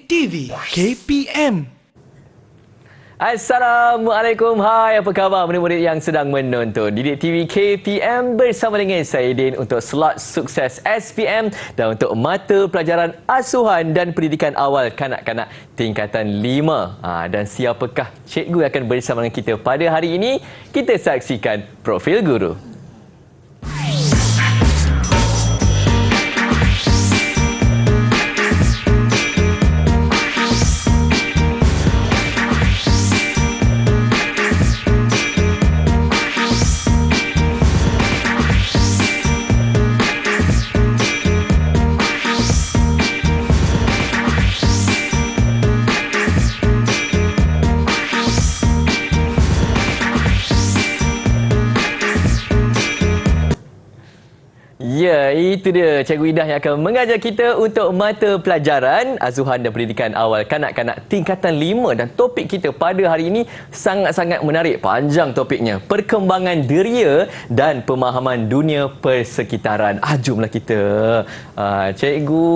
Didik TV KPM. Assalamualaikum, hai, apa khabar murid-murid yang sedang menonton Didik TV KPM bersama dengan saya Din untuk slot sukses SPM dan untuk mata pelajaran asuhan dan pendidikan awal kanak-kanak tingkatan 5. Dan siapakah cikgu yang akan bersama dengan kita pada hari ini? Kita saksikan profil guru. Ya, itu dia Cikgu Idah yang akan mengajar kita untuk mata pelajaran asuhan dan pendidikan awal kanak-kanak tingkatan 5. Dan topik kita pada hari ini sangat-sangat menarik. Panjang topiknya. Perkembangan deria dan pemahaman dunia persekitaran. Jomlah kita. Cikgu...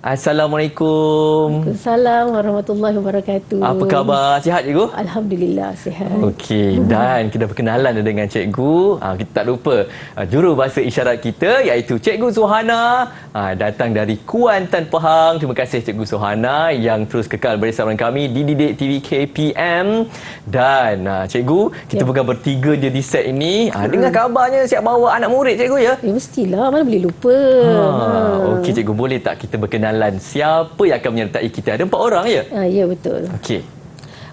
Assalamualaikum. Waalaikumsalam warahmatullahi wabarakatuh. Apa khabar? Sihat cikgu? Alhamdulillah sihat. Okey, dan kita berkenalan dengan cikgu. Kita tak lupa juru bahasa isyarat kita iaitu Cikgu Suhana, datang dari Kuantan, Pahang. Terima kasih Cikgu Suhana yang terus kekal bersama kami di Didik TV KPM. Dan cikgu, kita pegang bertiga je di set ini. Dengar kabarnya siap bawa anak murid cikgu ya? Mestilah, mana boleh lupa. Okey cikgu, boleh tak kita berkenalan siapa yang akan menyertai kita? Ada 4 orang ya? Ya betul. Okey.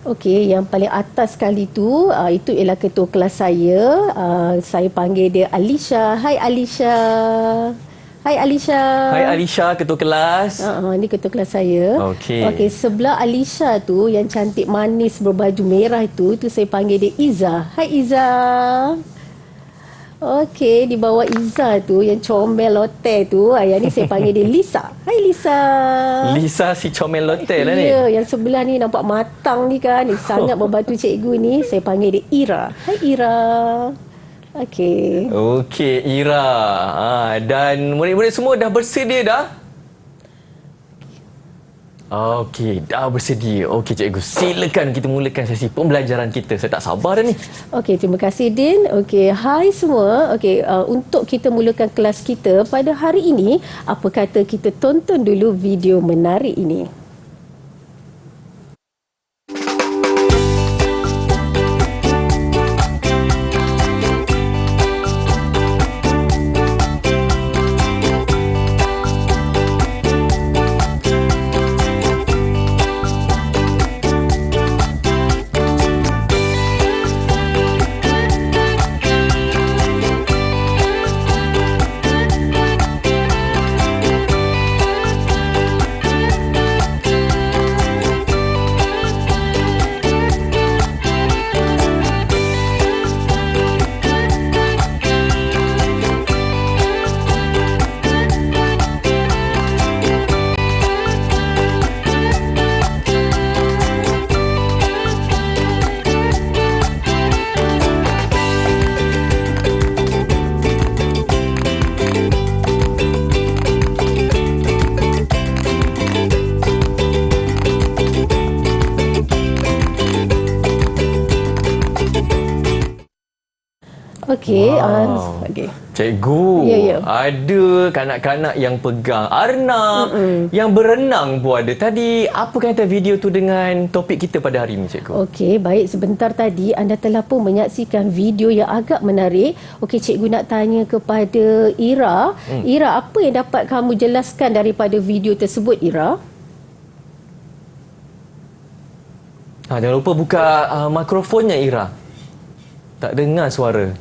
Okey, yang paling atas sekali tu itu ialah ketua kelas saya. Saya panggil dia Alisha. Hai Alisha. Hai Alisha. Hai Alisha, ketua kelas. Ini ketua kelas saya. Okey. Okey, sebelah Alisha tu yang cantik manis berbaju merah itu saya panggil dia Iza. Hai Iza. Okey, di bawah Iza tu yang comel lote tu, yang ni saya panggil dia Lisa. Hai Lisa. Lisa si comel lote lah ni. Ya, yang sebelah ni nampak matang ni kan. Dia sangat membantu cikgu ni. Saya panggil dia Ira. Hai Ira. Okey. Okey, Ira. Dan murid-murid semua dah bersedia dah? Okey, dah bersedia. Okey cikgu, silakan kita mulakan sesi pembelajaran kita. Saya tak sabar dah ni. Okey, terima kasih Din. Okey, hai semua. Okey, untuk kita mulakan kelas kita pada hari ini, apa kata kita tonton dulu video menarik ini. Okey, okey. Cikgu, Ya. ada kanak-kanak yang pegang arnab, yang berenang pun ada. Tadi, apa kata video tu dengan topik kita pada hari ini, cikgu? Okey, baik. Sebentar tadi anda telah pun menyaksikan video yang agak menarik. Okey, cikgu nak tanya kepada Ira. Ira, apa yang dapat kamu jelaskan daripada video tersebut, Ira? Jangan lupa buka mikrofonnya, Ira. Tak dengar suara.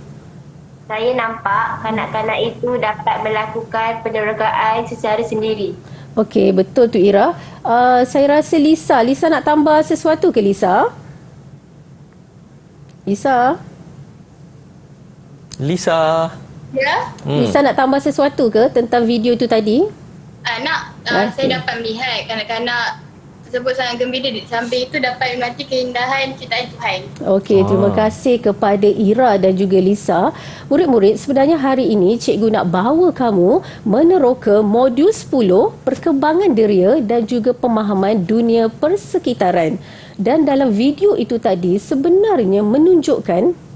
Saya nampak kanak-kanak itu dapat melakukan penyergaan secara sendiri. Okey, betul tu Ira. Saya rasa Lisa nak tambah sesuatu ke Lisa? Lisa. Ya? Lisa nak tambah sesuatu ke tentang video tu tadi? Saya dapat melihat kanak-kanak tersebut sangat gembira. Sambil itu dapat menikmati keindahan ciptaan Tuhan. Okey, terima kasih kepada Ira dan juga Lisa. Murid-murid, sebenarnya hari ini cikgu nak bawa kamu meneroka modul 10 perkembangan deria dan juga pemahaman dunia persekitaran. Dan dalam video itu tadi sebenarnya menunjukkan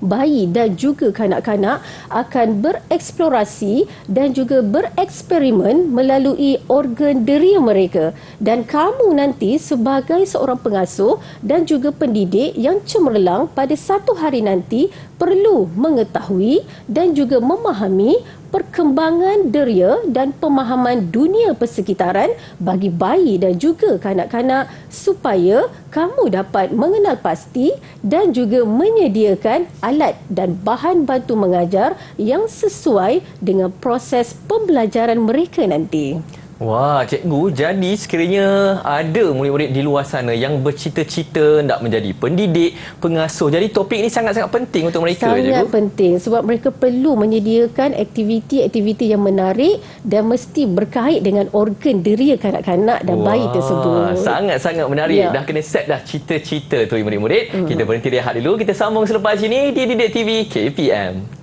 bayi dan juga kanak-kanak akan bereksplorasi dan juga bereksperimen melalui organ deria mereka. Dan kamu nanti sebagai seorang pengasuh dan juga pendidik yang cemerlang pada satu hari nanti perlu mengetahui dan juga memahami perkembangan deria dan pemahaman dunia persekitaran bagi bayi dan juga kanak-kanak supaya kamu dapat mengenal pasti dan juga menyediakan alat dan bahan bantu mengajar yang sesuai dengan proses pembelajaran mereka nanti. Wah, cikgu, jadi sekiranya ada murid-murid di luar sana yang bercita-cita nak menjadi pendidik, pengasuh. Jadi topik ini sangat-sangat penting untuk mereka, Sangat cikgu. penting sebab mereka perlu menyediakan aktiviti-aktiviti yang menarik dan mesti berkait dengan organ deria kanak-kanak dan bayi tersebut. Sangat-sangat menarik. Ya. Dah kena set dah cita-cita tu murid-murid. Kita berhenti rehat dulu. Kita sambung selepas ini di Didik TV KPM.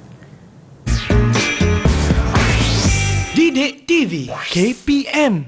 Didik TV KPM.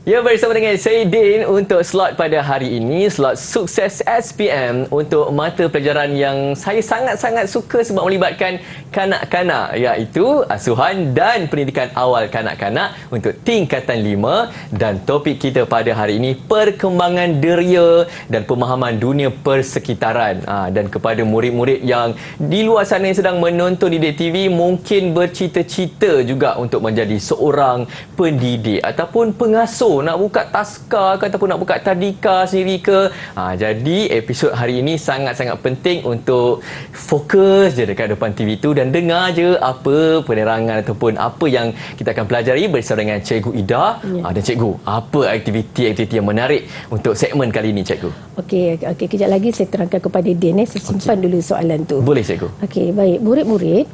Ya, bersama dengan saya Din untuk slot pada hari ini, slot Sukses SPM untuk mata pelajaran yang saya sangat-sangat suka sebab melibatkan kanak-kanak, iaitu asuhan dan pendidikan awal kanak-kanak untuk tingkatan 5. Dan topik kita pada hari ini perkembangan deria dan pemahaman dunia persekitaran. Dan kepada murid-murid yang di luar sana yang sedang menonton Didik TV, mungkin bercita-cita juga untuk menjadi seorang pendidik ataupun pengasuh, nak buka taska ke ataupun nak buka tadika sendiri ke. Jadi episod hari ini sangat-sangat penting untuk fokus je dekat depan TV tu dan dengar je apa penerangan ataupun apa yang kita akan pelajari bersama dengan Cikgu Ida. Dan Cikgu, apa aktiviti-aktiviti yang menarik untuk segmen kali ini, Cikgu? Okey, kejap lagi saya terangkan kepada Din. Saya simpan dulu soalan tu. Boleh, Cikgu. Okey, baik. Murid-murid,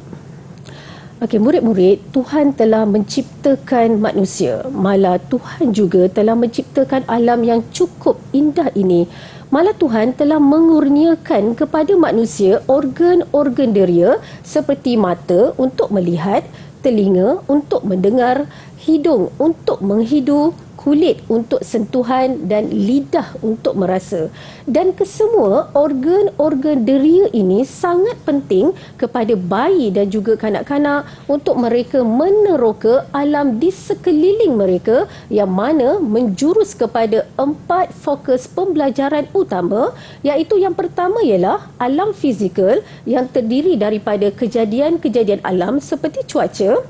Tuhan telah menciptakan manusia. Malah Tuhan juga telah menciptakan alam yang cukup indah ini. Malah Tuhan telah mengurniakan kepada manusia organ-organ deria seperti mata untuk melihat, telinga untuk mendengar, hidung untuk menghidu, kulit untuk sentuhan dan lidah untuk merasa. Dan kesemua organ-organ deria ini sangat penting kepada bayi dan juga kanak-kanak untuk mereka meneroka alam di sekeliling mereka yang mana menjurus kepada 4 fokus pembelajaran utama, iaitu yang pertama ialah alam fizikal yang terdiri daripada kejadian-kejadian alam seperti cuaca.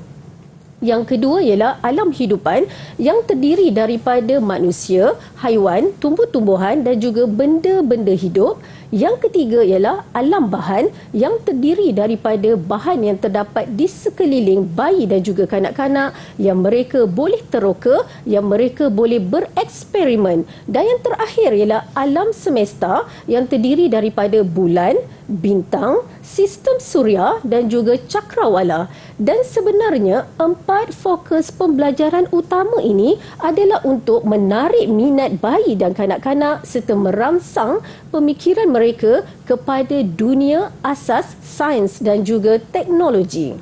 Yang kedua ialah alam hidupan yang terdiri daripada manusia, haiwan, tumbuh-tumbuhan dan juga benda-benda hidup. Yang ketiga ialah alam bahan yang terdiri daripada bahan yang terdapat di sekeliling bayi dan juga kanak-kanak yang mereka boleh teroka, yang mereka boleh bereksperimen. Dan yang terakhir ialah alam semesta yang terdiri daripada bulan, bintang, sistem suria dan juga cakrawala. Dan sebenarnya 4 fokus pembelajaran utama ini adalah untuk menarik minat bayi dan kanak-kanak serta merangsang pemikiran mereka kepada dunia asas sains dan juga teknologi.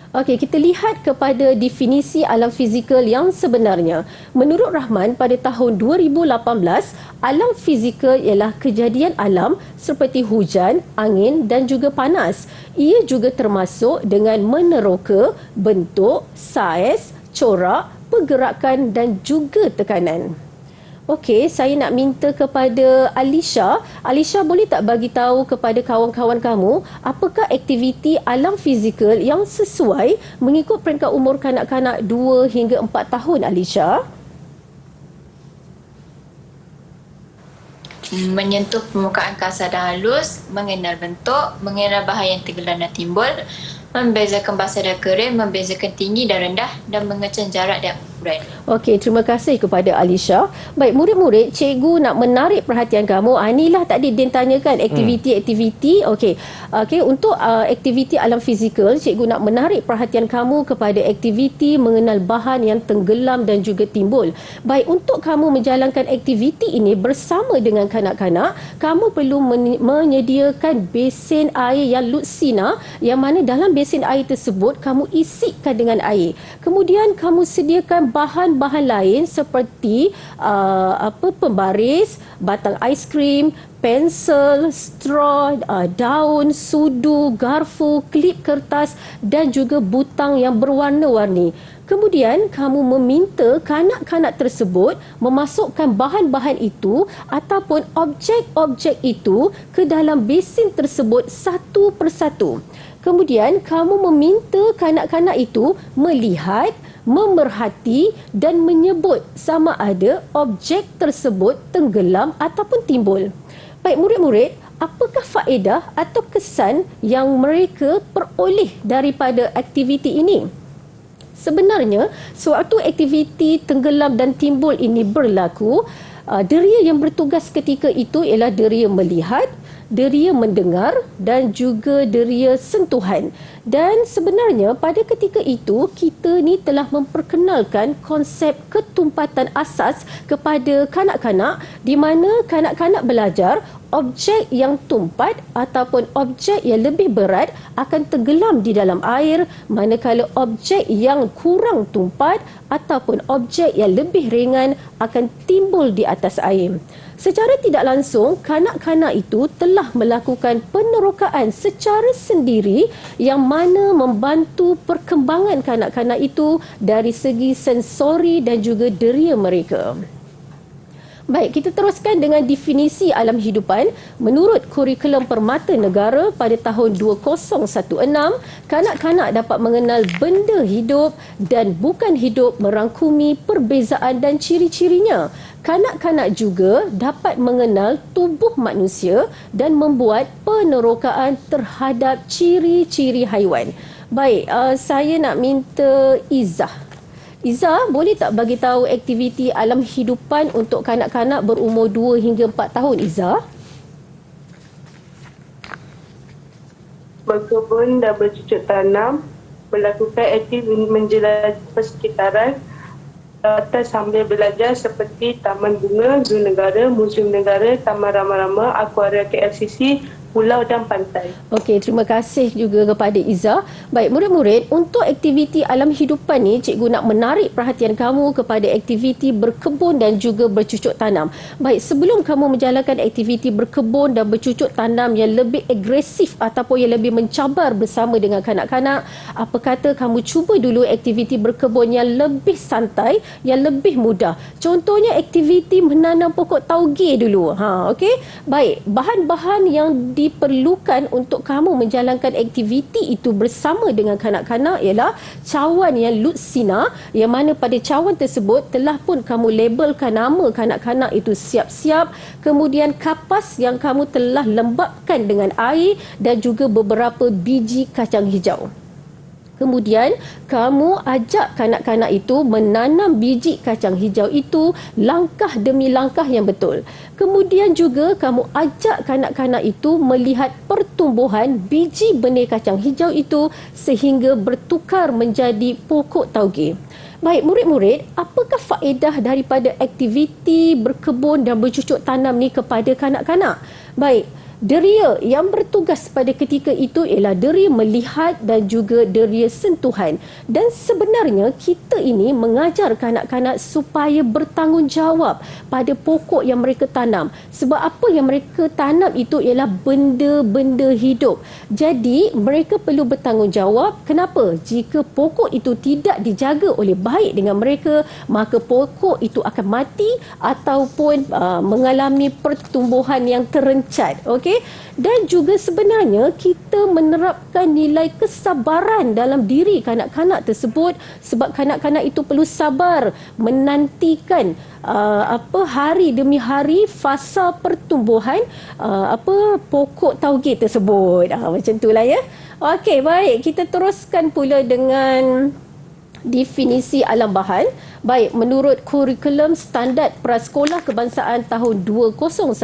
Okey, kita lihat kepada definisi alam fizikal yang sebenarnya. Menurut Rahman, pada tahun 2018, alam fizikal ialah kejadian alam seperti hujan, angin dan juga panas. Ia juga termasuk dengan meneroka bentuk, saiz, corak, pergerakan dan juga tekanan. Okey, saya nak minta kepada Alisha. Alisha, boleh tak bagi tahu kepada kawan-kawan kamu apakah aktiviti alam fizikal yang sesuai mengikut peringkat umur kanak-kanak 2 hingga 4 tahun, Alisha? Menyentuh permukaan kasar dan halus, mengenal bentuk, mengenal bahan yang tenggelam dan timbul, membezakan basah dan kering, membezakan tinggi dan rendah dan mengecam jarak dan hiburan. Okey, terima kasih kepada Alisha. Baik, murid-murid, cikgu nak menarik perhatian kamu. Inilah tadi Din tanyakan aktiviti-aktiviti. Okey. Okey, untuk aktiviti alam fizikal, cikgu nak menarik perhatian kamu kepada aktiviti mengenal bahan yang tenggelam dan juga timbul. Baik, untuk kamu menjalankan aktiviti ini bersama dengan kanak-kanak, kamu perlu menyediakan besen air yang lutsina, yang mana dalam besen air tersebut kamu isikan dengan air. Kemudian kamu sediakan bahan-bahan lain seperti pembaris, batang aiskrim, pensel, straw, daun, sudu, garfu, klip kertas dan juga butang yang berwarna-warni. Kemudian kamu meminta kanak-kanak tersebut memasukkan bahan-bahan itu ataupun objek-objek itu ke dalam besen tersebut satu persatu. Kemudian kamu meminta kanak-kanak itu melihat, memerhati dan menyebut sama ada objek tersebut tenggelam ataupun timbul. Baik murid-murid, apakah faedah atau kesan yang mereka peroleh daripada aktiviti ini? Sebenarnya, sewaktu aktiviti tenggelam dan timbul ini berlaku, deria yang bertugas ketika itu ialah deria melihat, deria mendengar dan juga deria sentuhan. Dan sebenarnya pada ketika itu kita ni telah memperkenalkan konsep ketumpatan asas kepada kanak-kanak, di mana kanak-kanak belajar objek yang tumpat ataupun objek yang lebih berat akan tenggelam di dalam air, manakala objek yang kurang tumpat ataupun objek yang lebih ringan akan timbul di atas air. Secara tidak langsung, kanak-kanak itu telah melakukan penerokaan secara sendiri yang mana membantu perkembangan kanak-kanak itu dari segi sensori dan juga deria mereka. Baik, kita teruskan dengan definisi alam hidupan. Menurut kurikulum Permata Negara pada tahun 2016, kanak-kanak dapat mengenal benda hidup dan bukan hidup merangkumi perbezaan dan ciri-cirinya. Kanak-kanak juga dapat mengenal tubuh manusia dan membuat penerokaan terhadap ciri-ciri haiwan. Baik, saya nak minta Izzah. Izzah, boleh tak bagi tahu aktiviti alam hidupan untuk kanak-kanak berumur 2 hingga 4 tahun, Izzah? Berkebun dan bercucuk tanam, melakukan aktiviti menjelajah persekitaran sambil belajar seperti Taman Bunga, Zoo Negara, Museum Negara, Taman Rama-Rama, Akuarium KLCC, pulau dan pantai. Okey, terima kasih juga kepada Izzah. Baik, murid-murid, untuk aktiviti alam hidupan ni, cikgu nak menarik perhatian kamu kepada aktiviti berkebun dan juga bercucuk tanam. Baik, sebelum kamu menjalankan aktiviti berkebun dan bercucuk tanam yang lebih agresif ataupun yang lebih mencabar bersama dengan kanak-kanak, apa kata kamu cuba dulu aktiviti berkebun yang lebih santai, yang lebih mudah. Contohnya aktiviti menanam pokok tauge dulu. Okey. Baik, bahan-bahan yang diperlukan untuk kamu menjalankan aktiviti itu bersama dengan kanak-kanak ialah cawan yang lutsina, yang mana pada cawan tersebut telah pun kamu labelkan nama kanak-kanak itu siap-siap, kemudian kapas yang kamu telah lembapkan dengan air dan juga beberapa biji kacang hijau. Kemudian, kamu ajak kanak-kanak itu menanam biji kacang hijau itu langkah demi langkah yang betul. Kemudian juga, kamu ajak kanak-kanak itu melihat pertumbuhan biji benih kacang hijau itu sehingga bertukar menjadi pokok tauge. Baik, murid-murid, apakah faedah daripada aktiviti berkebun dan bercucuk tanam ni kepada kanak-kanak? Baik, deria yang bertugas pada ketika itu ialah deria melihat dan juga deria sentuhan. Dan sebenarnya kita ini mengajar kanak-kanak supaya bertanggungjawab pada pokok yang mereka tanam. Sebab apa yang mereka tanam itu ialah benda-benda hidup. Jadi mereka perlu bertanggungjawab. Kenapa? Jika pokok itu tidak dijaga oleh baik dengan mereka, maka pokok itu akan mati ataupun mengalami pertumbuhan yang terencat. Okey? Dan juga sebenarnya kita menerapkan nilai kesabaran dalam diri kanak-kanak tersebut, sebab kanak-kanak itu perlu sabar menantikan hari demi hari fasa pertumbuhan pokok tauge tersebut. Macam itulah ya. Okey, baik, kita teruskan pula dengan Definisi alam bahan. Baik, menurut kurikulum standard Prasekolah Kebangsaan tahun 2016,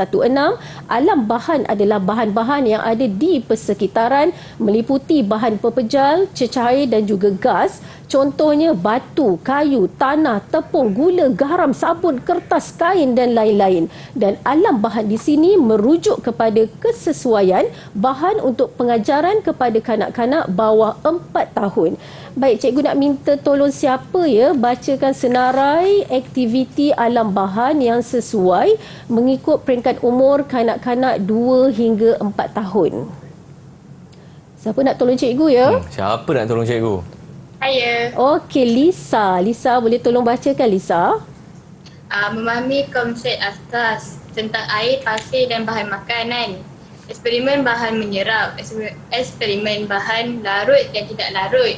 alam bahan adalah bahan-bahan yang ada di persekitaran meliputi bahan pepejal, cecair dan juga gas. Contohnya batu, kayu, tanah, tepung, gula, garam, sabun, kertas, kain dan lain-lain. Dan alam bahan di sini merujuk kepada kesesuaian bahan untuk pengajaran kepada kanak-kanak bawah 4 tahun. Baik, cikgu nak minta tolong siapa bacakan senarai aktiviti alam bahan yang sesuai mengikut peringkat umur kanak-kanak 2 hingga 4 tahun. Siapa nak tolong cikgu Siapa nak tolong cikgu? Saya Okey, Lisa. Lisa boleh tolong bacakan, Lisa? memahami konsep asas tentang air, pasir dan bahan makanan. Eksperimen bahan menyerap, eksperimen bahan larut dan tidak larut.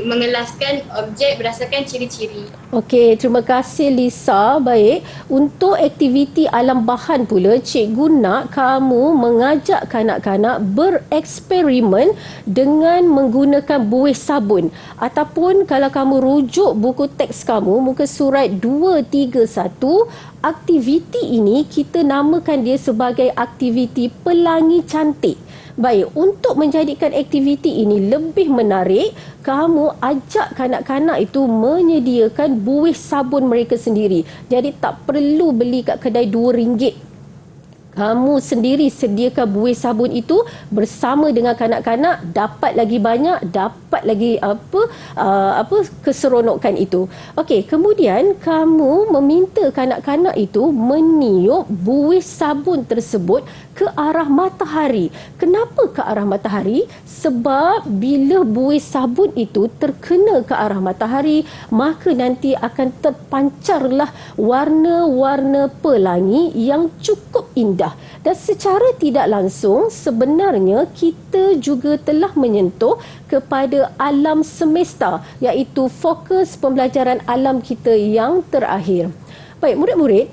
Mengelaskan objek berdasarkan ciri-ciri. Okey, terima kasih Lisa. Baik, untuk aktiviti alam bahan pula, cikgu nak kamu mengajak kanak-kanak bereksperimen dengan menggunakan buih sabun. Ataupun kalau kamu rujuk buku teks kamu, muka surat 231, aktiviti ini kita namakan dia sebagai aktiviti pelangi cantik. Baik, untuk menjadikan aktiviti ini lebih menarik, kamu ajak kanak-kanak itu menyediakan buih sabun mereka sendiri. Jadi tak perlu beli kat kedai RM2. Kamu sendiri sediakan buih sabun itu bersama dengan kanak-kanak, dapat lagi banyak, dapat lagi keseronokan itu. Okey, kemudian kamu meminta kanak-kanak itu meniup buih sabun tersebut ke arah matahari. Kenapa ke arah matahari? Sebab bila buih sabun itu terkena ke arah matahari, maka nanti akan terpancarlah warna-warna pelangi yang cukup indah. Dan secara tidak langsung sebenarnya kita juga telah menyentuh kepada alam semesta, iaitu fokus pembelajaran alam kita yang terakhir. Baik, murid-murid,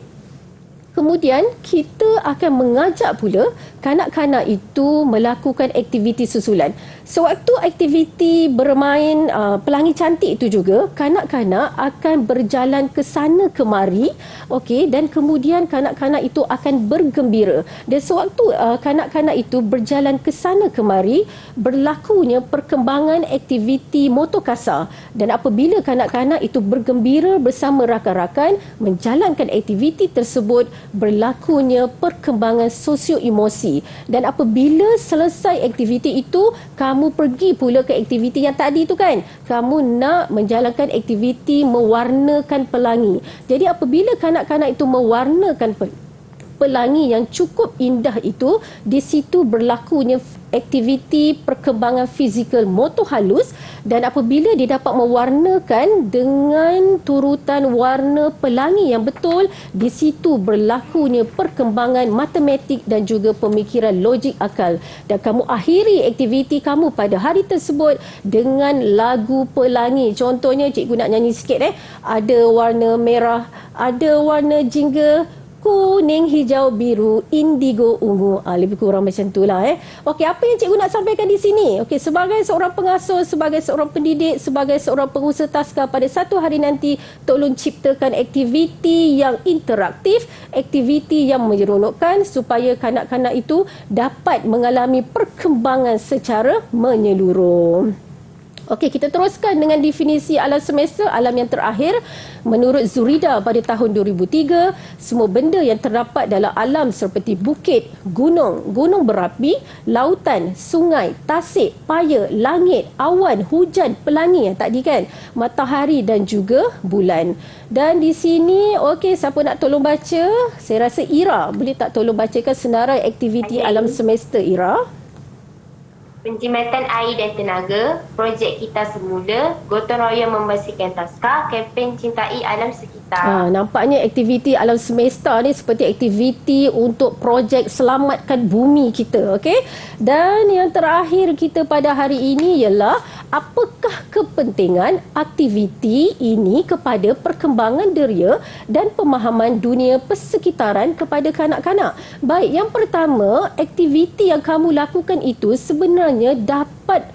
kemudian kita akan mengajak pula kanak-kanak itu melakukan aktiviti susulan. Sewaktu aktiviti bermain pelangi cantik itu juga, kanak-kanak akan berjalan ke sana kemari, okey, dan kemudian kanak-kanak itu akan bergembira. Dan sewaktu kanak-kanak itu berjalan ke sana kemari, berlakunya perkembangan aktiviti motor kasar. Dan apabila kanak-kanak itu bergembira bersama rakan-rakan menjalankan aktiviti tersebut, berlakunya perkembangan sosio-emosi. Dan apabila selesai aktiviti itu, kamu pergi pula ke aktiviti yang tadi tu kan. Kamu nak menjalankan aktiviti mewarnakan pelangi. Jadi apabila kanak-kanak itu mewarnakan pelangi yang cukup indah itu, di situ berlakunya aktiviti perkembangan fizikal motor halus. Dan apabila dia dapat mewarnakan dengan turutan warna pelangi yang betul, di situ berlakunya perkembangan matematik dan juga pemikiran logik akal. Dan kamu akhiri aktiviti kamu pada hari tersebut dengan lagu pelangi. Contohnya cikgu nak nyanyi sikit Ada warna merah, ada warna jingga, kuning, hijau, biru, indigo, ungu. Lebih kurang macam itulah. Okey, apa yang cikgu nak sampaikan di sini? Okey, sebagai seorang pengasuh, sebagai seorang pendidik, sebagai seorang pengusaha taska, pada satu hari nanti tolong ciptakan aktiviti yang interaktif, aktiviti yang menyeronokkan supaya kanak-kanak itu dapat mengalami perkembangan secara menyeluruh. Okey, kita teruskan dengan definisi alam semesta, alam yang terakhir. Menurut Zurida pada tahun 2003, semua benda yang terdapat dalam alam seperti bukit, gunung, gunung berapi, lautan, sungai, tasik, paya, langit, awan, hujan, pelangi yang tadi kan, matahari dan juga bulan. Dan di sini, okey, siapa nak tolong baca? Saya rasa Ira, boleh tak tolong bacakan senarai aktiviti alam semesta, Ira? Penjimatan air dan tenaga, projek kita semula, gotong royong membersihkan taska, kempen cintai alam sekitar. Nampaknya aktiviti alam semesta ni seperti aktiviti untuk projek selamatkan bumi kita, okey? Dan yang terakhir kita pada hari ini ialah apakah kepentingan aktiviti ini kepada perkembangan deria dan pemahaman dunia persekitaran kepada kanak-kanak? Baik, yang pertama, aktiviti yang kamu lakukan itu sebenarnya dapat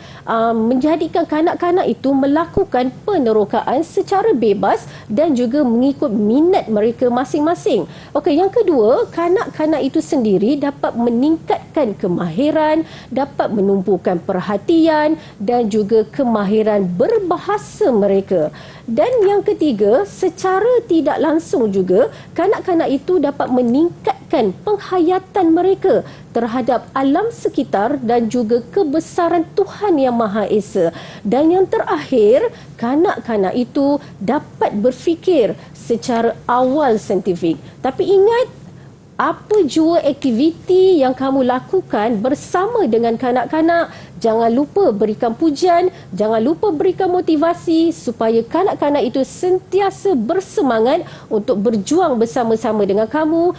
menjadikan kanak-kanak itu melakukan penerokaan secara bebas dan juga mengikut minat mereka masing-masing. Okey, yang kedua, kanak-kanak itu sendiri dapat meningkatkan kemahiran, dapat menumpukan perhatian dan juga kemahiran berbahasa mereka. Dan yang ketiga, secara tidak langsung juga, kanak-kanak itu dapat meningkatkan penghayatan mereka terhadap alam sekitar dan juga kebesaran Tuhan Yang Maha Esa. Dan yang terakhir, kanak-kanak itu dapat berfikir secara awal saintifik. Tapi ingat, apa jua aktiviti yang kamu lakukan bersama dengan kanak-kanak, jangan lupa berikan pujian, jangan lupa berikan motivasi supaya kanak-kanak itu sentiasa bersemangat untuk berjuang bersama-sama dengan kamu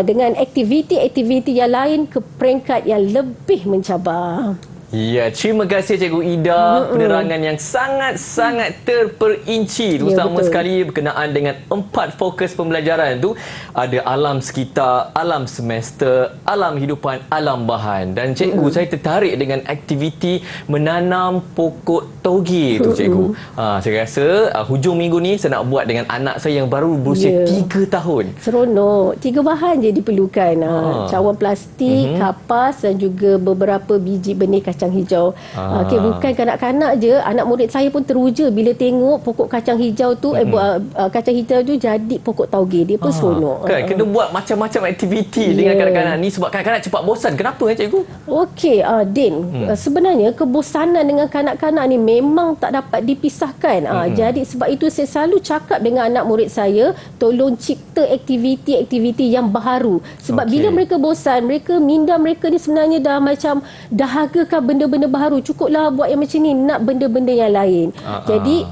dengan aktiviti-aktiviti yang lain ke peringkat yang lebih mencabar. Ya, terima kasih Cikgu Ida. Penerangan yang sangat-sangat terperinci, terutama sekali berkenaan dengan 4 fokus pembelajaran tu. Ada alam sekitar, alam semesta, alam hidupan, alam bahan. Dan Cikgu, saya tertarik dengan aktiviti menanam pokok toge tu Cikgu. Saya rasa hujung minggu ni saya nak buat dengan anak saya yang baru berusia 3 tahun. Seronok. 3 bahan je diperlukan. Cawan plastik, kapas dan juga beberapa biji benih kacang hijau. Okey, bukan kanak-kanak je, anak murid saya pun teruja bila tengok pokok kacang hijau tu kacang hijau tu jadi pokok tauge. Dia pun seronok. Kan kena buat macam-macam aktiviti dengan kanak-kanak ni sebab kanak-kanak cepat bosan. Kenapa Cikgu? Okey, Din, sebenarnya kebosanan dengan kanak-kanak ni memang tak dapat dipisahkan. Jadi sebab itu saya selalu cakap dengan anak murid saya, tolong cipta aktiviti-aktiviti yang baharu. Sebab bila mereka bosan, minda mereka ni sebenarnya dah macam dahagakan benda-benda baharu. Cukuplah buat yang macam ni, nak benda-benda yang lain. Jadi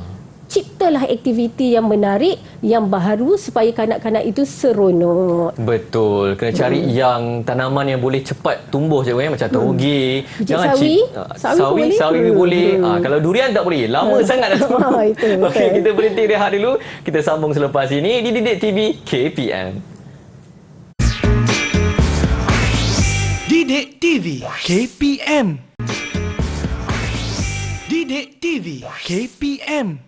ciptalah aktiviti yang menarik, yang baharu supaya kanak-kanak itu seronok. Betul. Kena cari yang tanaman yang boleh cepat tumbuh Cikgu, macam toge. Jangan sawi boleh. Kalau durian tak boleh. Lama sangat dah tumbuh. Okey, kita berhenti rehat dulu. Kita sambung selepas ini di Didik TV KPM. Didik TV KPM. Didik TV KPM.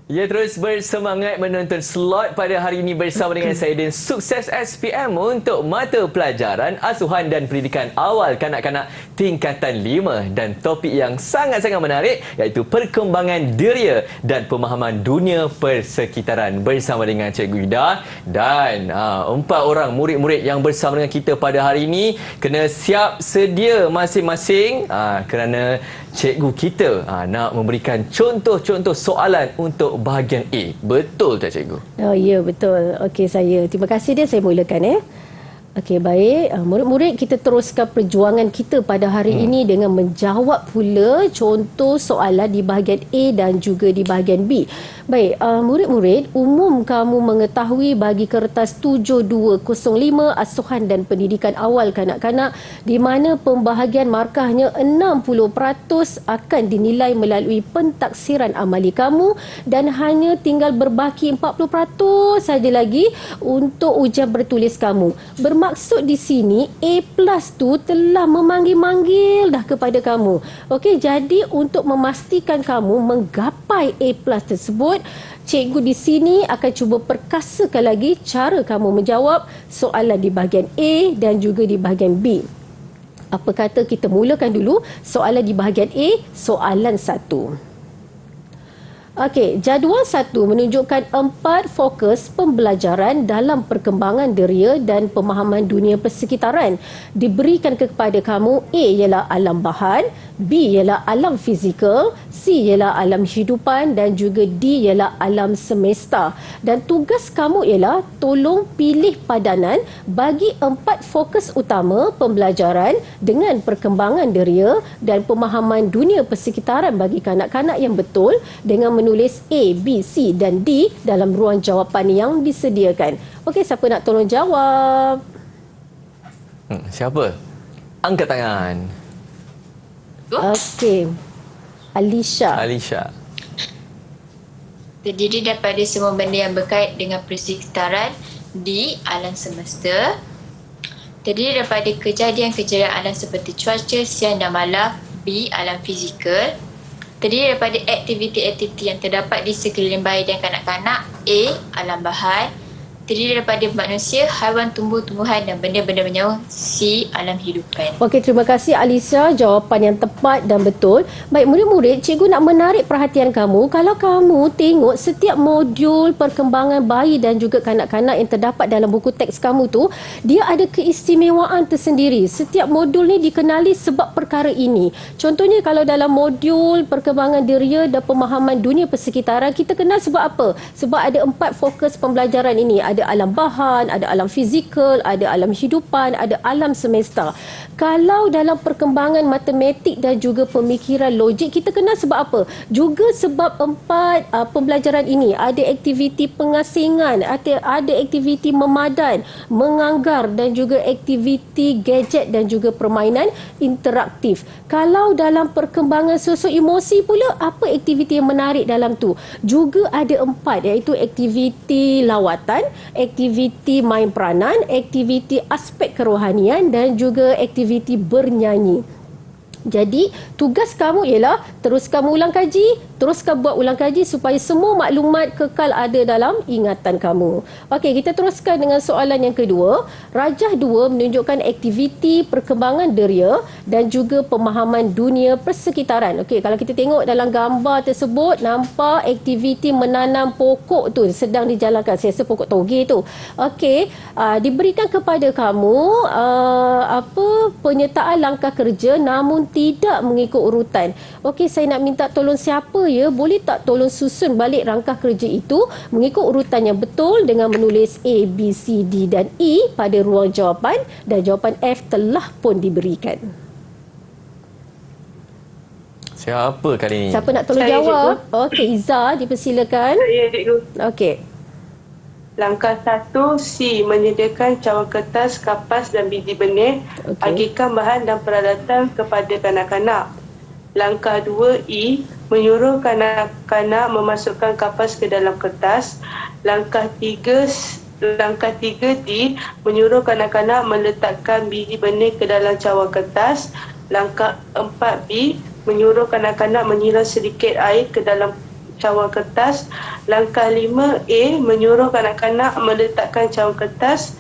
Ya, terus bersemangat menonton slot pada hari ini bersama dengan saya dan Sukses SPM untuk mata pelajaran asuhan dan pendidikan awal kanak-kanak tingkatan 5 dan topik yang sangat-sangat menarik iaitu perkembangan deria dan pemahaman dunia persekitaran bersama dengan Cikgu Ida dan 4 orang murid-murid yang bersama dengan kita pada hari ini kena siap sedia masing-masing kerana cikgu kita nak memberikan contoh-contoh soalan untuk bahagian A. Betul tak cikgu? Oh ya, betul. Okey, terima kasih dia, saya mulakan Okey, baik. Murid-murid, kita teruskan perjuangan kita pada hari ini dengan menjawab pula contoh soalan di bahagian A dan juga di bahagian B. Baik, murid-murid, umum kamu mengetahui bagi kertas 7205 asuhan dan pendidikan awal kanak-kanak di mana pembahagian markahnya 60% akan dinilai melalui pentaksiran amali kamu dan hanya tinggal berbaki 40% saja lagi untuk ujian bertulis kamu. Bermaksud di sini A+ tu telah memanggil-manggil dah kepada kamu. Okey, jadi untuk memastikan kamu menggapai A+ tersebut, cikgu di sini akan cuba perkasakan lagi cara kamu menjawab soalan di bahagian A dan juga di bahagian B. Apa kata kita mulakan dulu soalan di bahagian A, soalan 1. Okey, jadual 1 menunjukkan 4 fokus pembelajaran dalam perkembangan deria dan pemahaman dunia persekitaran. Diberikan kepada kamu A ialah alam bahan, B ialah alam fizikal, C ialah alam hidupan dan juga D ialah alam semesta. Dan tugas kamu ialah tolong pilih padanan bagi 4 fokus utama pembelajaran dengan perkembangan deria dan pemahaman dunia persekitaran bagi kanak-kanak yang betul dengan menulis A, B, C dan D dalam ruang jawapan yang disediakan. Okey, siapa nak tolong jawab? Siapa? Angkat tangan. Okey. Alisha. Terdiri daripada semua benda yang berkait dengan persekitaran di alam semesta. Terdiri daripada kejadian-kejadian alam seperti cuaca, siang dan malam. B. Alam fizikal. Terdiri daripada aktiviti-aktiviti yang terdapat di sekeliling bayi dan kanak-kanak. A. Alam bahan. Terdiri daripada manusia, haiwan, tumbuh-tumbuhan dan benda-benda bernyawa. C. Alam hidupan. Okey, terima kasih Alisha. Jawapan yang tepat dan betul. Baik, murid-murid, cikgu nak menarik perhatian kamu. Kalau kamu tengok setiap modul perkembangan bayi dan juga kanak-kanak yang terdapat dalam buku teks kamu tu, dia ada keistimewaan tersendiri. Setiap modul ni dikenali sebab perkara ini. Contohnya kalau dalam modul perkembangan diri dan pemahaman dunia persekitaran, kita kenal sebab apa? Sebab ada 4 fokus pembelajaran ini. Ada alam bahan, ada alam fizikal, ada alam hidupan, ada alam semesta. Kalau dalam perkembangan matematik dan juga pemikiran logik, kita kenal sebab apa? Juga sebab 4 pembelajaran ini. Ada aktiviti pengasingan, ada aktiviti memadan, menganggar dan juga aktiviti gadget dan juga permainan interaktif. Kalau dalam perkembangan sosio emosi pula, apa aktiviti yang menarik dalam tu? Juga ada 4, iaitu aktiviti lawatan, aktiviti main peranan, aktiviti aspek kerohanian dan juga aktiviti bernyanyi. Jadi, tugas kamu ialah teruskan ulang kaji, teruskan buat ulang kaji supaya semua maklumat kekal ada dalam ingatan kamu. Okey, kita teruskan dengan soalan yang kedua. Rajah 2 menunjukkan aktiviti perkembangan deria dan juga pemahaman dunia persekitaran. Okey, kalau kita tengok dalam gambar tersebut, nampak aktiviti menanam pokok tu sedang dijalankan. Saya rasa pokok toge tu. Okey, diberikan kepada kamu penyertaan langkah kerja namun tidak mengikut urutan. Okey, saya nak minta tolong siapa ya? Boleh tak tolong susun balik rangkah kerja itu mengikut urutan yang betul dengan menulis A, B, C, D dan E pada ruang jawapan, dan jawapan F telah pun diberikan. Siapa kali ni? Siapa nak tolong Saya, jawab? Okey, Iza, dipersilakan. Saya, cikgu. Okey. Langkah 1, C. Menyediakan cawan kertas, kapas dan biji benih. Okey. Agihkan bahan dan peralatan kepada kanak-kanak. Langkah 2, E. Menyuruh kanak-kanak memasukkan kapas ke dalam kertas. Langkah 3, D. Menyuruh kanak-kanak meletakkan biji benih ke dalam cawan kertas. Langkah 4, B. Menyuruh kanak-kanak menyiram sedikit air ke dalam cawan kertas. Langkah 5, A. Menyuruh kanak-kanak meletakkan cawan kertas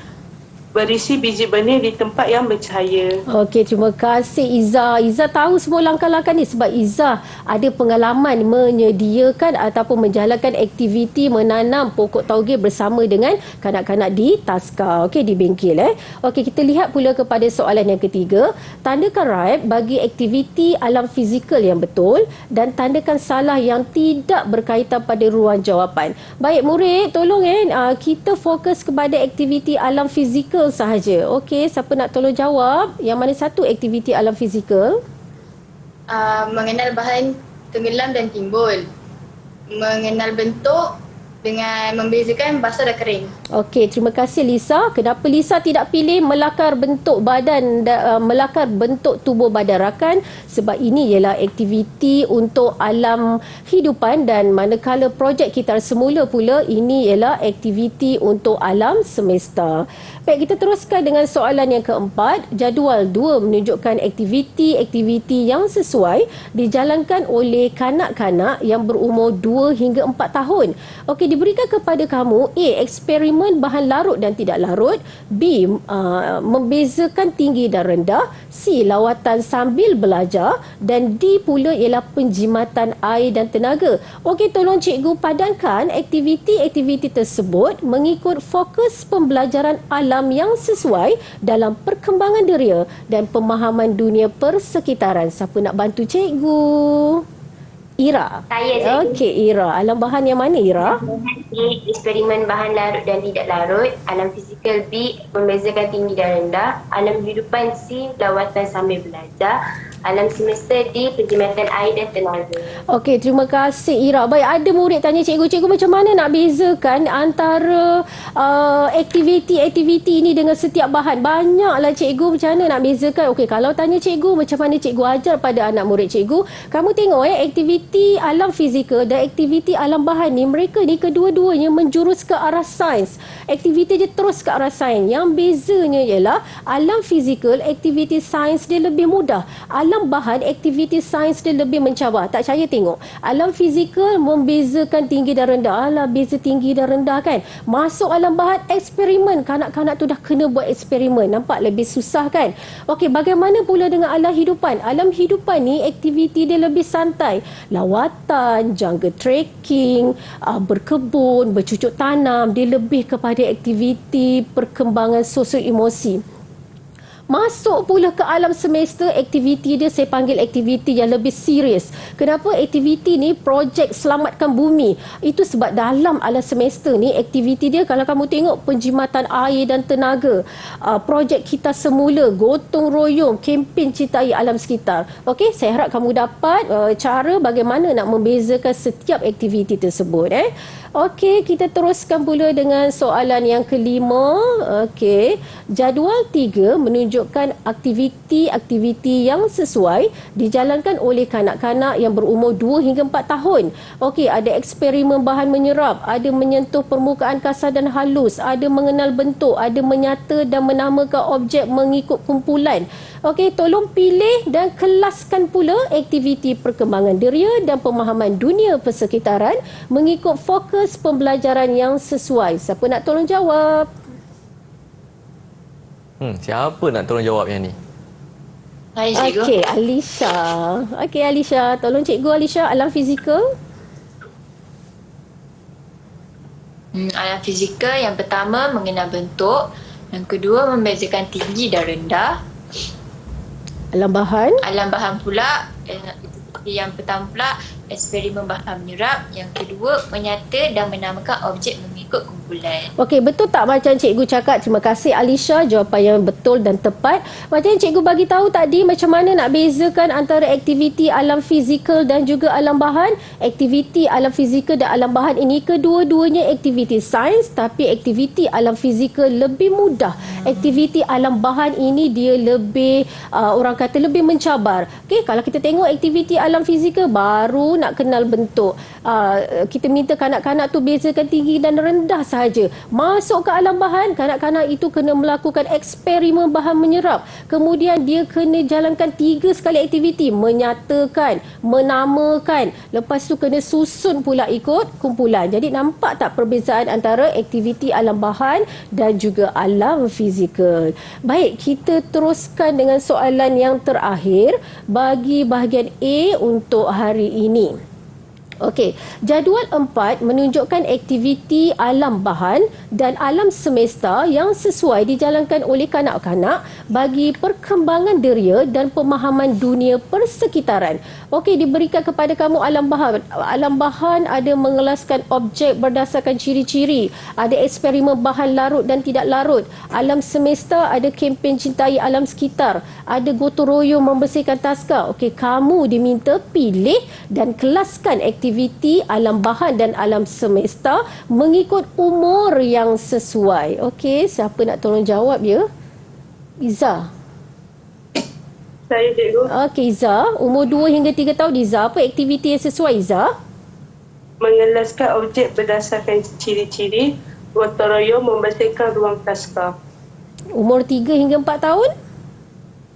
berisi biji benih di tempat yang bercahaya. Okey, terima kasih Iza. Iza tahu semua langkah-langkah ni sebab Iza ada pengalaman menyediakan ataupun menjalankan aktiviti menanam pokok tauge bersama dengan kanak-kanak di Taska. Okey, di bengkel. Okey, kita lihat pula kepada soalan yang ketiga. Tandakan right bagi aktiviti alam fizikal yang betul dan tandakan salah yang tidak berkaitan pada ruang jawapan. Baik murid, tolong kita fokus kepada aktiviti alam fizikal sahaja. Okey, siapa nak tolong jawab? Yang mana satu aktiviti alam fizikal? Mengenal bahan tenggelam dan timbul. Mengenal bentuk dengan membezakan basah dan kering. Okey, terima kasih Lisa. Kenapa Lisa tidak pilih melakar bentuk badan, melakar bentuk tubuh badan rakan? Sebab ini ialah aktiviti untuk alam hidupan, dan manakala projek kita semula pula ini ialah aktiviti untuk alam semesta. Baik, kita teruskan dengan soalan yang keempat. Jadual 2 menunjukkan aktiviti-aktiviti yang sesuai dijalankan oleh kanak-kanak yang berumur 2 hingga 4 tahun. Okey, diberikan kepada kamu A. Eksperimen bahan larut dan tidak larut. B. Membezakan tinggi dan rendah. C. Lawatan sambil belajar. Dan D pula ialah penjimatan air dan tenaga. Okey, tolong cikgu padankan aktiviti-aktiviti tersebut mengikut fokus pembelajaran alam yang sesuai dalam perkembangan deria dan pemahaman dunia persekitaran. Siapa nak bantu cikgu? Ira. Saya, cikgu. Okey, Ira. Alam bahan yang mana, Ira? A. Eksperimen bahan larut dan tidak larut. Alam fizikal B. Membezakan tinggi dan rendah. Alam kehidupan C. Lawatan sambil belajar. Alam semesta D. Penjimatan air dan tenaga. Okey, terima kasih, Ira. Baik, ada murid tanya cikgu macam mana nak bezakan antara aktiviti ini dengan setiap bahan. Banyaklah cikgu, macam mana nak bezakan. Okey, kalau tanya cikgu macam mana cikgu ajar pada anak murid cikgu, kamu tengok aktiviti alam fizikal dan aktiviti alam bahan ni, mereka ni kedua-duanya menjurus ke arah sains. Aktiviti dia terus ke arah sains. Yang bezanya ialah alam fizikal, aktiviti sains dia lebih mudah. Alam bahan, aktiviti sains dia lebih mencabar. Tak percaya tengok. Alam fizikal membezakan tinggi dan rendah. Alah, beza tinggi dan rendah kan. Masuk alam bahan, eksperimen. Kanak-kanak tu dah kena buat eksperimen. Nampak lebih susah kan. Okey, bagaimana pula dengan alam hidupan? Alam hidupan ni aktiviti dia lebih santai. Lawatan, jungle trekking, berkebun, bercucuk tanam. Dia lebih kepada aktiviti perkembangan sosial emosi. Masuk pula ke alam semesta, aktiviti dia saya panggil aktiviti yang lebih serius. Kenapa? Aktiviti ni projek selamatkan bumi. Itu sebab dalam alam semesta ni aktiviti dia, kalau kamu tengok, penjimatan air dan tenaga, projek kita semula, gotong royong, kempen cintai alam sekitar. Okey, saya harap kamu dapat cara bagaimana nak membezakan setiap aktiviti tersebut. Okey, kita teruskan pula dengan soalan yang kelima. Okey, jadual 3 menunjukkan aktiviti-aktiviti yang sesuai dijalankan oleh kanak-kanak yang berumur 2 hingga 4 tahun. Okey, ada eksperimen bahan menyerap, ada menyentuh permukaan kasar dan halus, ada mengenal bentuk, ada menyata dan menamakan objek mengikut kumpulan. Okey, tolong pilih dan kelaskan pula aktiviti perkembangan deria dan pemahaman dunia persekitaran mengikut fokus pembelajaran yang sesuai. Siapa nak tolong jawab? Siapa nak tolong jawab yang ni? Hai cikgu. Okey, Alisha. Okey, Alisha. Tolong cikgu Alisha, alam fizikal. Alam fizikal yang pertama mengenal bentuk, yang kedua membezakan tinggi dan rendah. Alam bahan. Alam bahan pula, yang pertama pula eksperimen bahan menyerap, yang kedua menyata dan menamakan objek mengikut kumpulan. Okey, betul tak macam cikgu cakap? Terima kasih Alisha, jawapan yang betul dan tepat. Macam yang cikgu bagi tahu tadi, macam mana nak bezakan antara aktiviti alam fizikal dan juga alam bahan. Aktiviti alam fizikal dan alam bahan ini kedua-duanya aktiviti sains, tapi aktiviti alam fizikal lebih mudah. Aktiviti alam bahan ini dia lebih orang kata lebih mencabar. Okey, kalau kita tengok aktiviti alam fizikal, baru nak kenal bentuk. Kita minta kanak-kanak tu bezakan tinggi dan rendah sahaja. Masuk ke alam bahan, kanak-kanak itu kena melakukan eksperimen bahan menyerap. Kemudian dia kena jalankan 3 sekali aktiviti. Menyatakan, menamakan. Lepas tu kena susun pula ikut kumpulan. Jadi nampak tak perbezaan antara aktiviti alam bahan dan juga alam fizikal. Baik, kita teruskan dengan soalan yang terakhir bagi bahagian A untuk hari ini. Okey, jadual 4 menunjukkan aktiviti alam bahan dan alam semesta yang sesuai dijalankan oleh kanak-kanak bagi perkembangan deria dan pemahaman dunia persekitaran. Okey, diberikan kepada kamu alam bahan. Alam bahan ada mengelaskan objek berdasarkan ciri-ciri, ada eksperimen bahan larut dan tidak larut. Alam semesta ada kempen cintai alam sekitar, ada gotong royong membersihkan taska. Okey, kamu diminta pilih dan kelaskan aktiviti alam bahan dan alam semesta mengikut umur yang sesuai. Okey, siapa nak tolong jawab ya? Iza. Saya cikgu. Okey, Iza. Umur 2 hingga 3 tahun, Iza. Apa aktiviti yang sesuai, Iza? Mengelaskan objek berdasarkan ciri-ciri, gotong royong membersihkan ruang taska. Umur 3 hingga 4 tahun?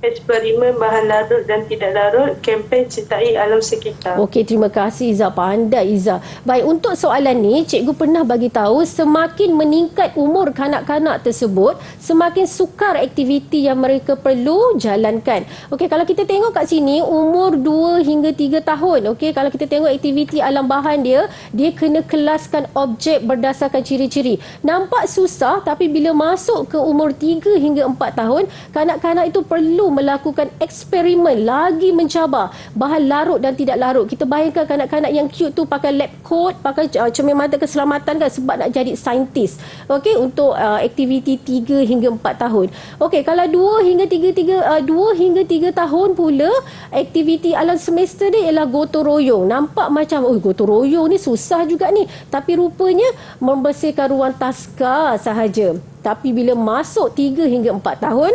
Eksperimen bahan larut dan tidak larut, kempen cintai alam sekitar. Okey, terima kasih Iza. Pandai Iza. Baik, untuk soalan ni, cikgu pernah bagi tahu semakin meningkat umur kanak-kanak tersebut, semakin sukar aktiviti yang mereka perlu jalankan. Okey, kalau kita tengok kat sini, umur 2 hingga 3 tahun. Okey, kalau kita tengok aktiviti alam bahan dia kena kelaskan objek berdasarkan ciri-ciri. Nampak susah, tapi bila masuk ke umur 3 hingga 4 tahun, kanak-kanak itu perlu melakukan eksperimen lagi mencabar bahan larut dan tidak larut. Kita bayangkan kanak-kanak yang cute tu pakai lab coat, pakai cermin mata keselamatan kan sebab nak jadi saintis. Okey, untuk aktiviti 3 hingga 4 tahun. Okey, kalau 2 hingga 3 tahun pula aktiviti alam semesta dia ialah gotong royong. Nampak macam gotong royong ni susah juga ni, tapi rupanya membersihkan ruang taska sahaja. Tapi bila masuk 3 hingga 4 tahun,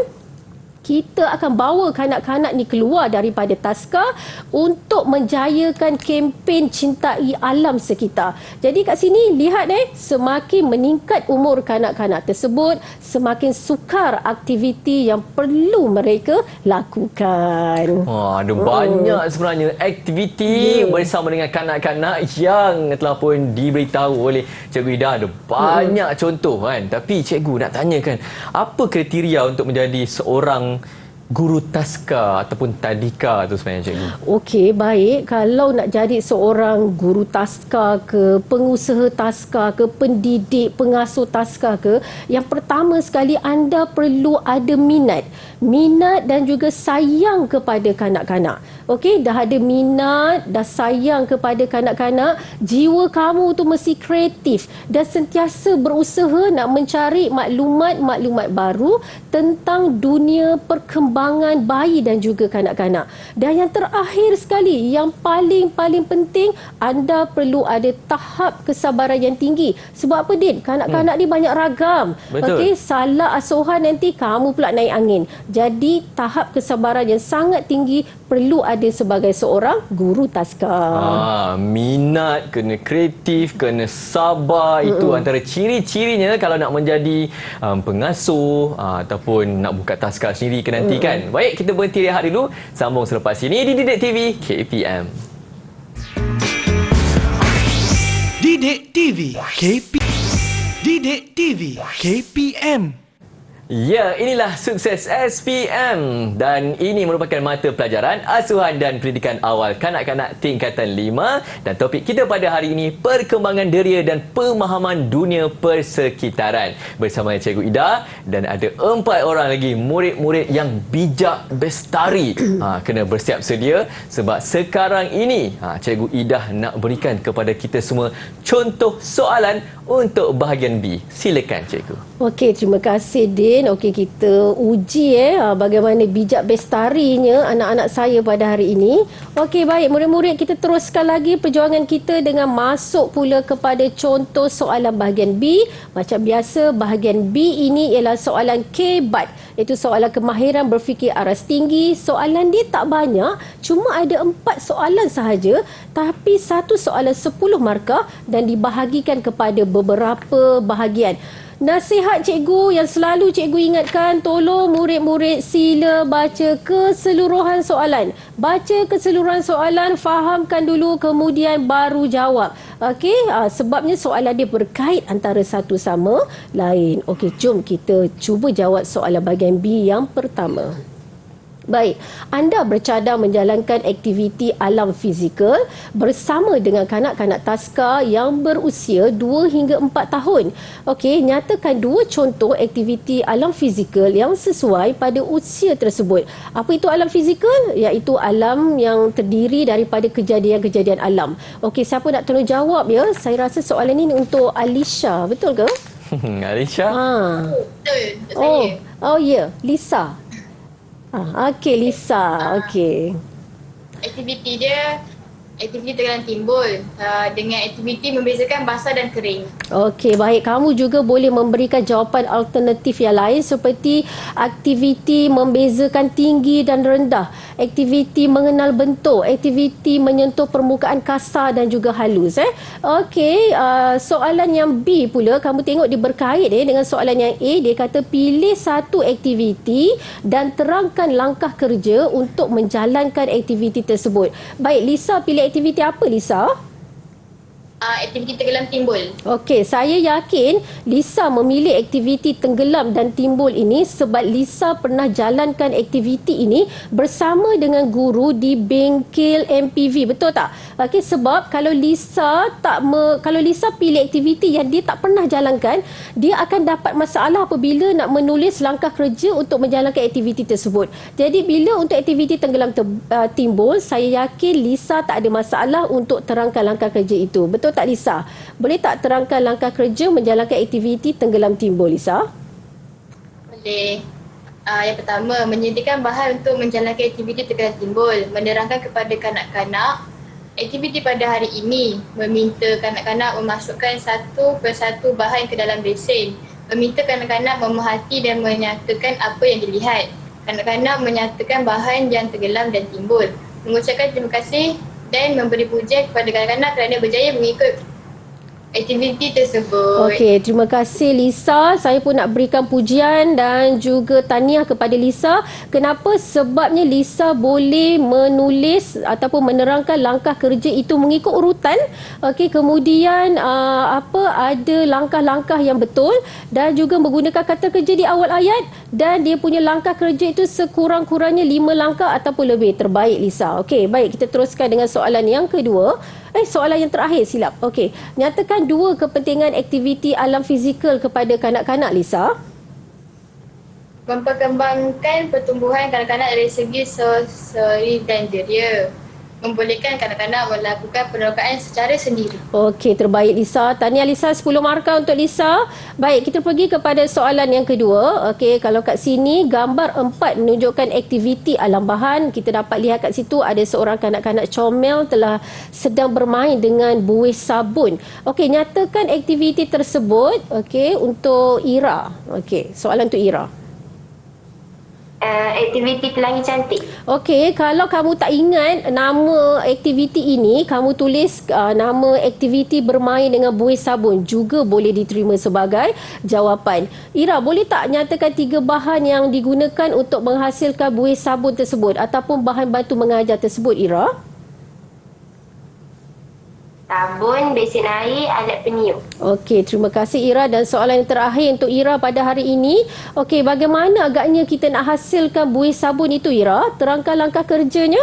kita akan bawa kanak-kanak ni keluar daripada taska untuk menjayakan kempen cintai alam sekitar. Jadi kat sini lihat semakin meningkat umur kanak-kanak tersebut, semakin sukar aktiviti yang perlu mereka lakukan. Ada banyak sebenarnya aktiviti bersama dengan kanak-kanak yang telah pun diberitahu oleh Cikgu Ida. Ada banyak contoh kan. Tapi cikgu nak tanyakan, apa kriteria untuk menjadi seorang guru taska ataupun tadika tu sebenarnya cikgu? Okey, baik. Kalau nak jadi seorang guru taska ke, pengusaha taska ke, pendidik, pengasuh taska ke, yang pertama sekali anda perlu ada minat dan juga sayang kepada kanak-kanak. Okey, dah ada minat, dah sayang kepada kanak-kanak, jiwa kamu tu mesti kreatif dan sentiasa berusaha nak mencari maklumat baru tentang dunia perkembangan bayi dan juga kanak-kanak. Dan yang terakhir sekali, yang paling penting, anda perlu ada tahap kesabaran yang tinggi. Sebab apa, Din? Kanak-kanak ni banyak ragam. Okey, salah asuhan nanti kamu pula naik angin. Jadi tahap kesabaran yang sangat tinggi perlu ada sebagai seorang guru taska. Minat, kena kreatif, kena sabar. Itu antara ciri-cirinya kalau nak menjadi pengasuh ataupun nak buka taska sendiri ke nanti kan. Baik, kita berhenti rehat dulu. Sambung selepas ini di Didik TV KPM. Didik TV Didik TV KPM. Ya, inilah Sukses SPM dan ini merupakan mata pelajaran asuhan dan pendidikan awal kanak-kanak tingkatan 5 dan topik kita pada hari ini perkembangan deria dan pemahaman dunia persekitaran bersama Cikgu Ida dan ada 4 orang lagi murid-murid yang bijak bestari. Kena bersiap sedia sebab sekarang ini Cikgu Ida nak berikan kepada kita semua contoh soalan untuk bahagian B. Silakan Cikgu. Okey, terima kasih Din. Okey, kita uji bagaimana bijak bestarinya anak-anak saya pada hari ini. Okey, baik murid-murid, kita teruskan lagi perjuangan kita dengan masuk pula kepada contoh soalan bahagian B. Macam biasa, bahagian B ini ialah soalan KBAT. Itu soalan kemahiran berfikir aras tinggi. Soalan dia tak banyak, cuma ada 4 soalan sahaja, tapi satu soalan 10 markah dan dibahagikan kepada beberapa bahagian. Nasihat cikgu yang selalu cikgu ingatkan, tolong murid-murid sila baca keseluruhan soalan. Baca keseluruhan soalan, fahamkan dulu kemudian baru jawab. Okey, sebabnya soalan dia berkait antara satu sama lain. Okey, jom kita cuba jawab soalan bahagian B yang pertama. Baik, anda bercadang menjalankan aktiviti alam fizikal bersama dengan kanak-kanak taska yang berusia 2 hingga 4 tahun. Okey, nyatakan 2 contoh aktiviti alam fizikal yang sesuai pada usia tersebut. Apa itu alam fizikal? Iaitu alam yang terdiri daripada kejadian-kejadian alam. Okey, siapa nak tolong jawab ya? Saya rasa soalan ini untuk Alisha, betul ke? Alisha? Betul, saya. Oh ya, Lisa. Okey, Lisa. Okey. Aktiviti dia, aktiviti tekanan timbul dengan aktiviti membezakan basah dan kering. Okey, baik. Kamu juga boleh memberikan jawapan alternatif yang lain seperti aktiviti membezakan tinggi dan rendah, aktiviti mengenal bentuk, aktiviti menyentuh permukaan kasar dan juga halus. Okey, soalan yang B pula, kamu tengok dia berkait dengan soalan yang A. Dia kata pilih satu aktiviti dan terangkan langkah kerja untuk menjalankan aktiviti tersebut. Baik, Lisa pilih aktiviti apa, Lisa? aktiviti tenggelam timbul. Okey, saya yakin Lisa memilih aktiviti tenggelam dan timbul ini sebab Lisa pernah jalankan aktiviti ini bersama dengan guru di bengkel MPV. Betul tak? Okey, sebab kalau Lisa pilih aktiviti yang dia tak pernah jalankan, dia akan dapat masalah apabila nak menulis langkah kerja untuk menjalankan aktiviti tersebut. Jadi bila untuk aktiviti tenggelam timbul, saya yakin Lisa tak ada masalah untuk terangkan langkah kerja itu. Betul tak Lisa? Boleh tak terangkan langkah kerja menjalankan aktiviti tenggelam timbul, Lisa? Boleh. Yang pertama, menyediakan bahan untuk menjalankan aktiviti tenggelam timbul. Menerangkan kepada kanak-kanak aktiviti pada hari ini. Meminta kanak-kanak memasukkan satu persatu bahan ke dalam besen. Meminta kanak-kanak memerhati dan menyatakan apa yang dilihat. Kanak-kanak menyatakan bahan yang tenggelam dan timbul. Mengucapkan terima kasih dan memberi pujian kepada kanak-kanak kerana berjaya mengikut aktiviti tersebut. Okey, terima kasih Lisa. Saya pun nak berikan pujian dan juga tahniah kepada Lisa. Kenapa? Sebabnya Lisa boleh menulis ataupun menerangkan langkah kerja itu mengikut urutan. Okey, kemudian ada langkah-langkah yang betul dan juga menggunakan kata kerja di awal ayat, dan dia punya langkah kerja itu sekurang-kurangnya 5 langkah ataupun lebih. Terbaik Lisa. Okey, baik, kita teruskan dengan soalan yang kedua. Soalan yang terakhir silap. Okey, nyatakan 2 kepentingan aktiviti alam fizikal kepada kanak-kanak, Lisa. Memperkembangkan pertumbuhan kanak-kanak dari segi sosial dan deria. Membolehkan kanak-kanak melakukan penerokaan secara sendiri. Okey, terbaik Lisa. Tahniah Lisa, 10 markah untuk Lisa. Baik, kita pergi kepada soalan yang kedua. Okey, kalau kat sini gambar 4 menunjukkan aktiviti alam bahan. Kita dapat lihat kat situ ada seorang kanak-kanak comel telah sedang bermain dengan buih sabun. Okey, nyatakan aktiviti tersebut untuk Ira. Okey, soalan untuk Ira. Aktiviti pelangi cantik. Okey, kalau kamu tak ingat nama aktiviti ini, kamu tulis nama aktiviti bermain dengan buih sabun, juga boleh diterima sebagai jawapan. Ira, boleh tak nyatakan 3 bahan yang digunakan untuk menghasilkan buih sabun tersebut ataupun bahan bantu mengajar tersebut, Ira? Sabun, besen air, alat peniup. Okey, terima kasih Ira. Dan soalan yang terakhir untuk Ira pada hari ini. Okey, bagaimana agaknya kita nak hasilkan buih sabun itu, Ira? Terangkan langkah kerjanya.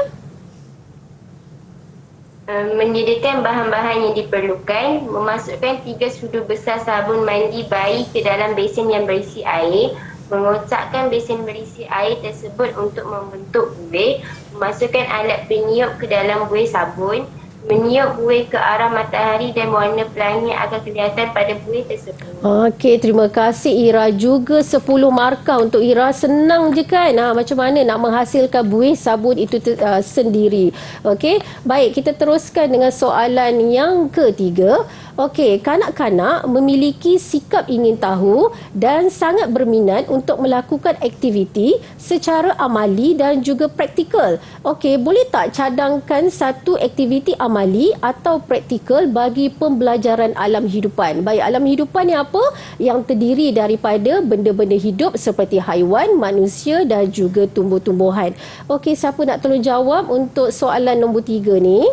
Menyediakan bahan-bahan yang diperlukan, memasukkan 3 sudu besar sabun mandi bayi ke dalam besen yang berisi air, mengocakkan besen berisi air tersebut untuk membentuk buih, memasukkan alat peniup ke dalam buih sabun, meniup buih ke arah matahari dan warna pelangi akan kelihatan pada buih tersebut. Okey, terima kasih Ira. Juga 10 markah untuk Ira. Senang je kan macam mana nak menghasilkan buih sabun itu sendiri. Okey, baik, kita teruskan dengan soalan yang ketiga. Okey, kanak-kanak memiliki sikap ingin tahu dan sangat berminat untuk melakukan aktiviti secara amali dan juga praktikal. Okey, boleh tak cadangkan satu aktiviti amali atau praktikal bagi pembelajaran alam hidupan? Baik, alam hidupan ni apa? Yang terdiri daripada benda-benda hidup seperti haiwan, manusia dan juga tumbuh-tumbuhan. Okey, siapa nak tolong jawab untuk soalan nombor 3 ni?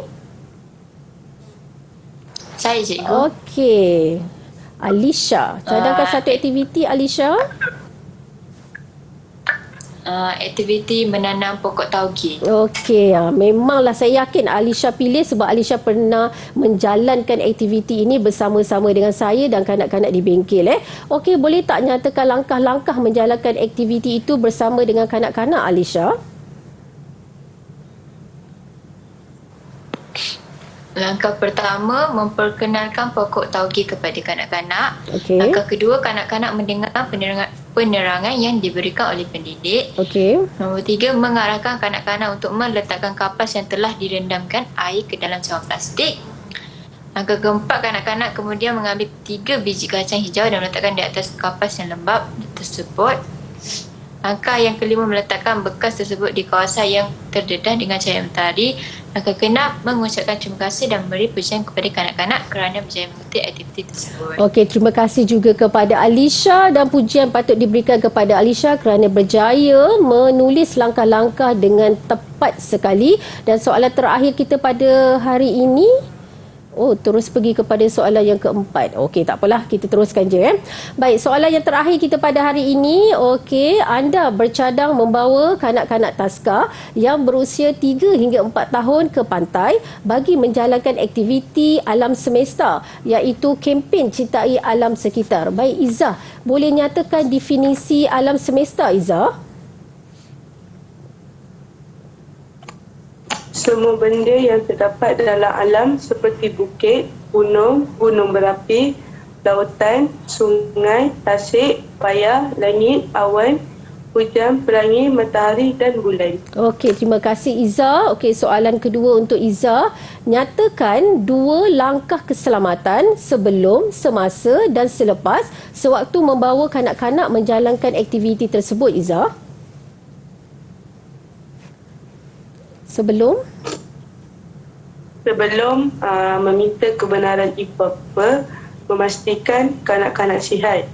Saya, cikgu. Okey. Alisha, cadangkan satu aktiviti, Alisha. Aktiviti menanam pokok tauge. Okey, memanglah saya yakin Alisha pilih sebab Alisha pernah menjalankan aktiviti ini bersama-sama dengan saya dan kanak-kanak di bengkel. Okey, boleh tak nyatakan langkah-langkah menjalankan aktiviti itu bersama dengan kanak-kanak, Alisha? Langkah pertama, memperkenalkan pokok tauge kepada kanak-kanak. Okay. Langkah kedua, kanak-kanak mendengar penerangan yang diberikan oleh pendidik. Okay. Nombor 3, mengarahkan kanak-kanak untuk meletakkan kapas yang telah direndamkan air ke dalam cawan plastik. Langkah keempat, kanak-kanak kemudian mengambil 3 biji kacang hijau dan meletakkan di atas kapas yang lembap tersebut. Langkah yang kelima, meletakkan bekas tersebut di kawasan yang terdedah dengan cahaya matahari. Langkah keenam, mengucapkan terima kasih dan memberi pujian kepada kanak-kanak kerana berjaya mengikuti aktiviti tersebut. Okey, terima kasih juga kepada Alisha dan pujian patut diberikan kepada Alisha kerana berjaya menulis langkah-langkah dengan tepat sekali. Dan soalan terakhir kita pada hari ini, Oh, terus pergi kepada soalan yang keempat. Okey, tak apalah, kita teruskan je. Baik, soalan yang terakhir kita pada hari ini. Okey, anda bercadang membawa kanak-kanak taska yang berusia 3 hingga 4 tahun ke pantai bagi menjalankan aktiviti alam semesta, iaitu kempen Cintai Alam Sekitar. Baik, Izzah, boleh nyatakan definisi alam semesta, Izzah? Semua benda yang terdapat dalam alam seperti bukit, gunung, gunung berapi, lautan, sungai, tasik, payah, langit, awan, hujan, pelangi, matahari dan bulan. Okey, terima kasih Izzah. Okey, soalan kedua untuk Izzah. Nyatakan 2 langkah keselamatan sebelum, semasa dan selepas sewaktu membawa kanak-kanak menjalankan aktiviti tersebut, Izzah. Sebelum meminta kebenaran ibu bapa, memastikan kanak-kanak sihat.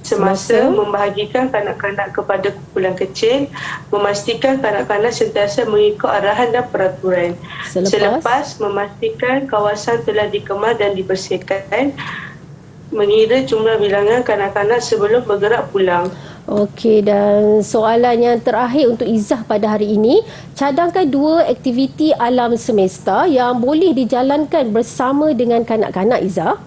Semasa membahagikan kanak-kanak kepada kumpulan kecil, memastikan kanak-kanak sentiasa mengikut arahan dan peraturan. Selepas memastikan kawasan telah dikemas dan dibersihkan, mengira jumlah bilangan kanak-kanak sebelum bergerak pulang. Okey, dan soalan yang terakhir untuk Izzah pada hari ini, cadangkan 2 aktiviti alam semesta yang boleh dijalankan bersama dengan kanak-kanak, Izzah.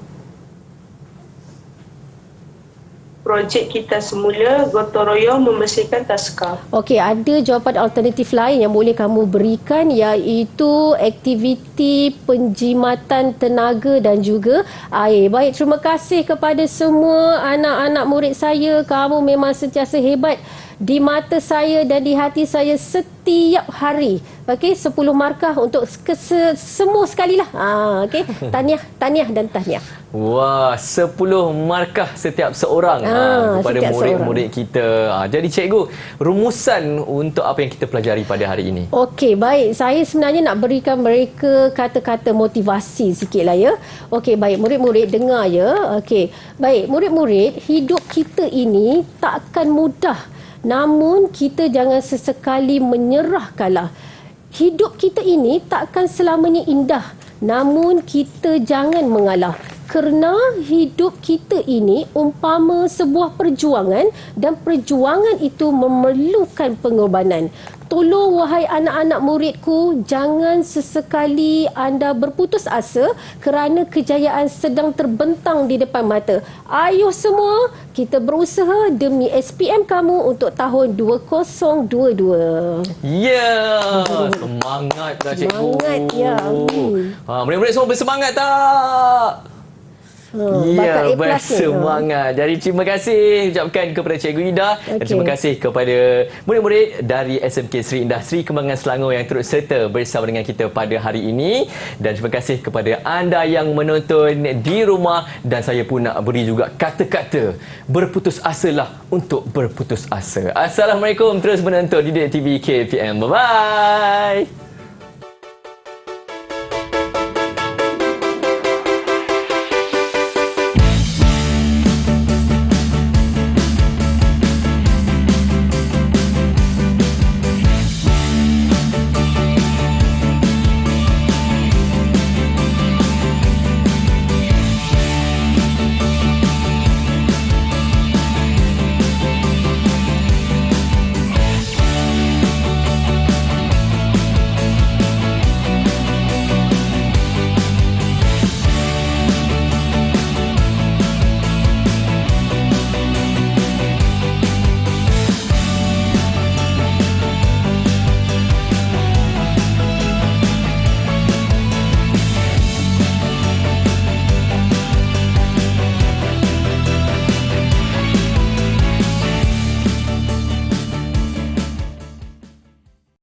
Projek kita semula, gotong royong membersihkan taska. Okey, ada jawapan alternatif lain yang boleh kamu berikan, iaitu aktiviti penjimatan tenaga dan juga air. Baik, terima kasih kepada semua anak-anak murid saya. Kamu memang sentiasa hebat di mata saya dan di hati saya setiap hari. Okey, 10 markah untuk semua sekali lah. Okey, tahniah dan tahniah. Wah, 10 markah setiap seorang kepada murid-murid kita. Jadi cikgu, rumusan untuk apa yang kita pelajari pada hari ini? Okey, baik. Saya sebenarnya nak berikan mereka kata-kata motivasi sikitlah ya. Okey, baik. Murid-murid dengar ya. Okey. Baik, murid-murid, hidup kita ini takkan mudah. Namun kita jangan sesekali menyerah kalah. Hidup kita ini takkan selamanya indah. Namun kita jangan mengalah. Kerana hidup kita ini umpama sebuah perjuangan dan perjuangan itu memerlukan pengorbanan. Tolong wahai anak-anak muridku, jangan sesekali anda berputus asa kerana kejayaan sedang terbentang di depan mata. Ayuh semua, kita berusaha demi SPM kamu untuk tahun 2022. Ya, semangat dah cikgu. Semangat ya. Murid-murid semua bersemangat tak? Ya, bersemangat. Jadi terima kasih ucapkan kepada Cikgu Ida dan terima kasih kepada murid-murid dari SMK Seri Indah Seri Kembangan Selangor yang turut serta bersama dengan kita pada hari ini, dan terima kasih kepada anda yang menonton di rumah, dan saya pun nak beri juga kata-kata berputus asalah untuk berputus asa. Assalamualaikum, terus menonton Didik TV KPM. Bye-bye.